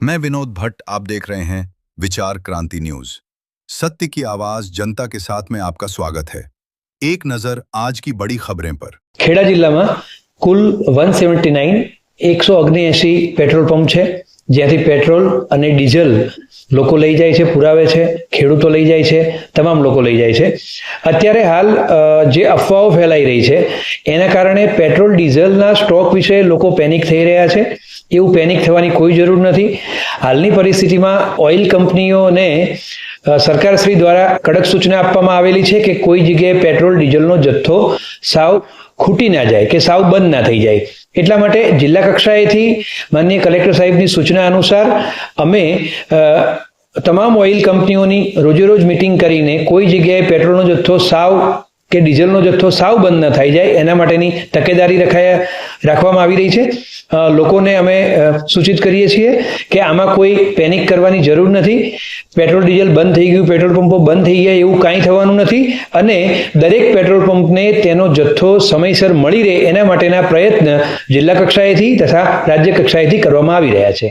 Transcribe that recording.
मैं विनोद भट्ट, आप देख रहे हैं विचार क्रांति न्यूज। सत्य की आवाज जनता के साथ में आपका स्वागत है। एक नजर आज की बड़ी खबरें पर। ખેડા જિલ્લામાં કુલ 179 179 પેટ્રોલ પંપ છે, જ્યાંથી પેટ્રોલ અને ડીઝલ લોકો લઈ જાય છે, પુરાવે છે, ખેડૂતો લઈ જાય છે, તમામ લોકો લઈ જાય છે। અત્યારે હાલ જે અફવાઓ ફેલાઈ રહી છે એના કારણે પેટ્રોલ ડીઝલના સ્ટોક વિશે લોકો પેનિક થઈ રહ્યા છે। એવું પેનિક થવાની કોઈ જરૂર નથી। હાલની પરિસ્થિતિમાં ઓઇલ કંપનીઓને સરકારશ્રી દ્વારા કડક સૂચના આપવામાં આવેલી છે કે કોઈ જગ્યાએ પેટ્રોલ ડીઝલનો જથ્થો સાવ ખૂટી ના જાય કે સાવ બંધ ના થઈ જાય। એટલા માટે જિલ્લા કક્ષાએથી માનનીય કલેક્ટર સાહેબની સૂચના અનુસાર અમે તમામ ઓઇલ કંપનીઓની રોજે રોજ મીટિંગ કરીને કોઈ જગ્યાએ પેટ્રોલનો જથ્થો સાવ કે ડીઝલનો જથ્થો સાવ બંધ ન થઈ જાય એના માટેની તકેદારી રાખવામાં આવી રહી છે। લોકોને અમે સૂચિત કરીએ છીએ કે આમાં કોઈ પેનિક કરવાની જરૂર નથી। પેટ્રોલ ડીઝલ બંધ થઈ ગયું, પેટ્રોલ પંપો બંધ થઈ ગયા એવું કાંઈ થવાનું નથી અને દરેક પેટ્રોલ પંપને તેનો જથ્થો સમયસર મળી રહે એના માટેના પ્રયત્ન જિલ્લા કક્ષાએથી તથા રાજ્ય કક્ષાએથી કરવામાં આવી રહ્યા છે।